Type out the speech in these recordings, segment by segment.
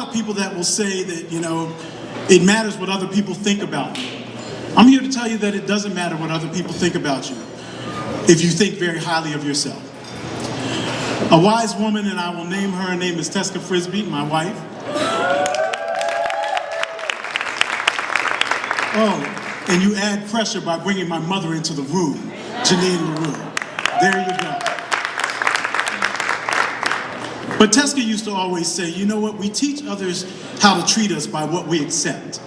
of people that will say that, it matters what other people think about you. I'm here to tell you that it doesn't matter what other people think about you if you think very highly of yourself. A wise woman, and I will name her name is Teska Frisbee, my wife. Oh, and you add pressure by bringing my mother into the room, Janine LaRue. There you go. But Teska used to always say, you know what, we teach others how to treat us by what we accept.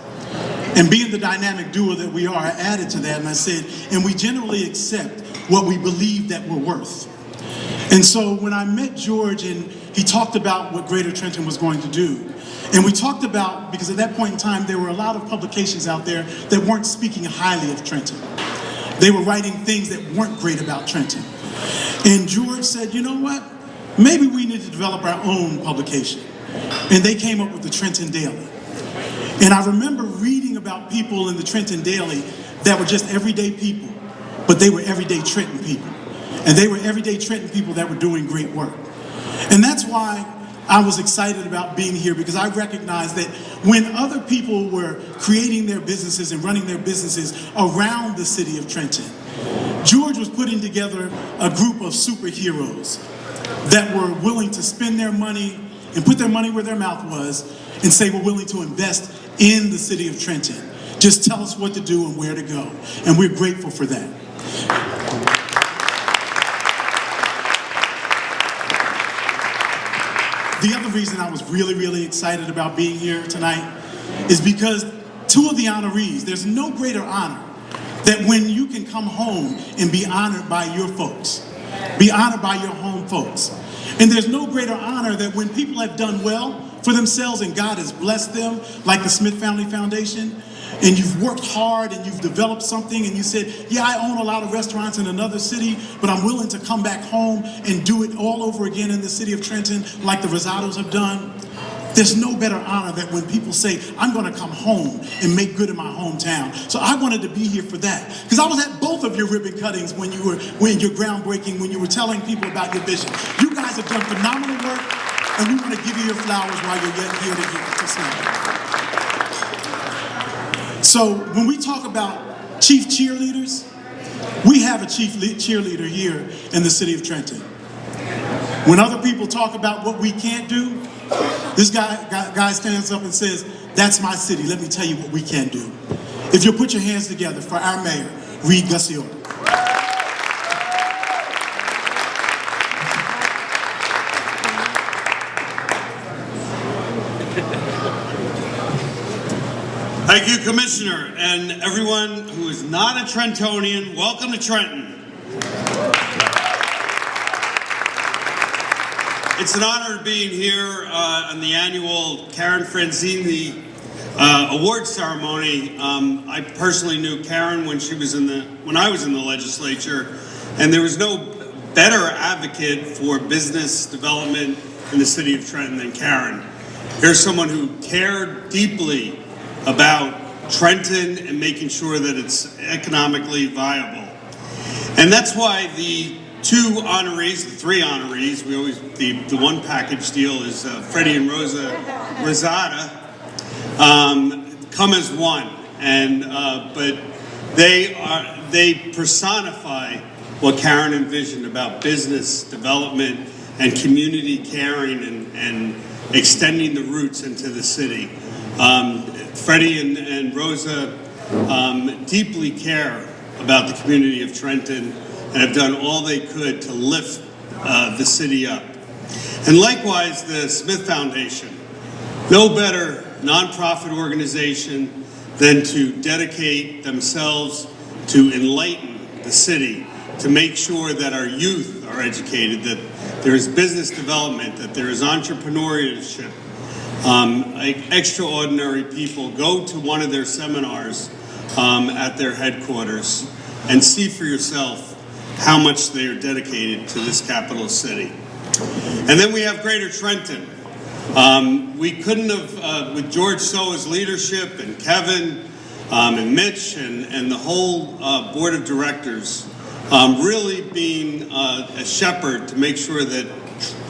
And being the dynamic duo that we are, I added to that and I said, and we generally accept what we believe that we're worth. And so when I met George and he talked about what Greater Trenton was going to do, and we talked about, because at that point in time, there were a lot of publications out there that weren't speaking highly of Trenton. They were writing things that weren't great about Trenton. And George said, you know what? Maybe we need to develop our own publication. And they came up with the Trenton Daily. And I remember reading about people in the Trenton Daily that were just everyday people, but they were everyday Trenton people. And they were everyday Trenton people that were doing great work. And that's why I was excited about being here, because I recognized that when other people were creating their businesses and running their businesses around the city of Trenton, George was putting together a group of superheroes that were willing to spend their money and put their money where their mouth was and say we're willing to invest in the city of Trenton. Just tell us what to do and where to go. And we're grateful for that. The other reason I was really, really excited about being here tonight is because two of the honorees, there's no greater honor that when you can come home and be honored by your folks, be honored by your home folks. And there's no greater honor that when people have done well for themselves and God has blessed them, like the Smith Family Foundation, and you've worked hard and you've developed something and you said, yeah, I own a lot of restaurants in another city, but I'm willing to come back home and do it all over again in the city of Trenton like the Rosados have done. There's no better honor that when people say, I'm going to come home and make good in my hometown. So I wanted to be here for that. Because I was at both of your ribbon cuttings when your groundbreaking, when you were telling people about your vision. You guys have done phenomenal work, and we want to give you your flowers while you're yet here to celebrate. So when we talk about chief cheerleaders, we have a chief cheerleader here in the city of Trenton. When other people talk about what we can't do, this guy stands up and says, that's my city, let me tell you what we can do. If you'll put your hands together for our mayor, Reed Gussiora. Thank you, Commissioner, and everyone who is not a Trentonian, welcome to Trenton. It's an honor being here on the annual Karen Franzini award ceremony. I personally knew Karen when I was in the legislature, and there was no better advocate for business development in the city of Trenton than Karen. Here's someone who cared deeply about Trenton and making sure that it's economically viable. And that's why the two honorees, the three honorees, the one package deal is Freddie and Rosa Rosada, come as one. And but they personify what Karen envisioned about business development and community caring and extending the roots into the city. Freddie and Rosa deeply care about the community of Trenton and have done all they could to lift the city up. And likewise, the Smith Foundation, no better nonprofit organization than to dedicate themselves to enlighten the city, to make sure that our youth are educated, that there is business development, that there is entrepreneurship. Extraordinary people go to one of their seminars at their headquarters and see for yourself how much they are dedicated to this capital city. And then we have Greater Trenton. We couldn't have, with George Soa's leadership and Kevin and Mitch and the whole board of directors, really being a shepherd to make sure that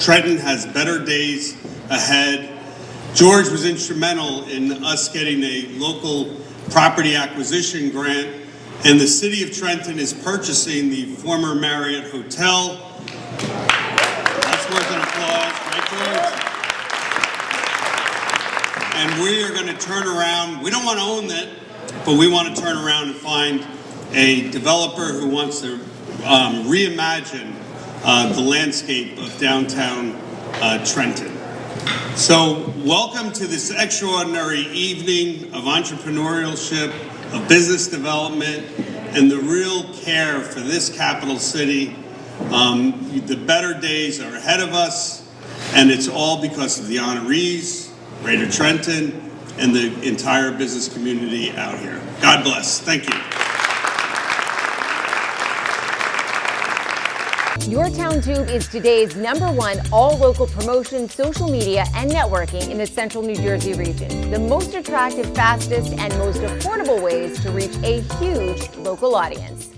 Trenton has better days ahead. George was instrumental in us getting a local property acquisition grant, and the city of Trenton is purchasing the former Marriott Hotel. That's worth an applause, right, George? And we are going to turn around. We don't want to own it, but we want to turn around and find a developer who wants to reimagine the landscape of downtown Trenton. So welcome to this extraordinary evening of entrepreneurship, of business development, and the real care for this capital city. The better days are ahead of us, and it's all because of the honorees, Greater Trenton, and the entire business community out here. God bless. Thank you. YourTownTube is today's #1 all-local promotion, social media, and networking in the central New Jersey region. The most attractive, fastest, and most affordable ways to reach a huge local audience.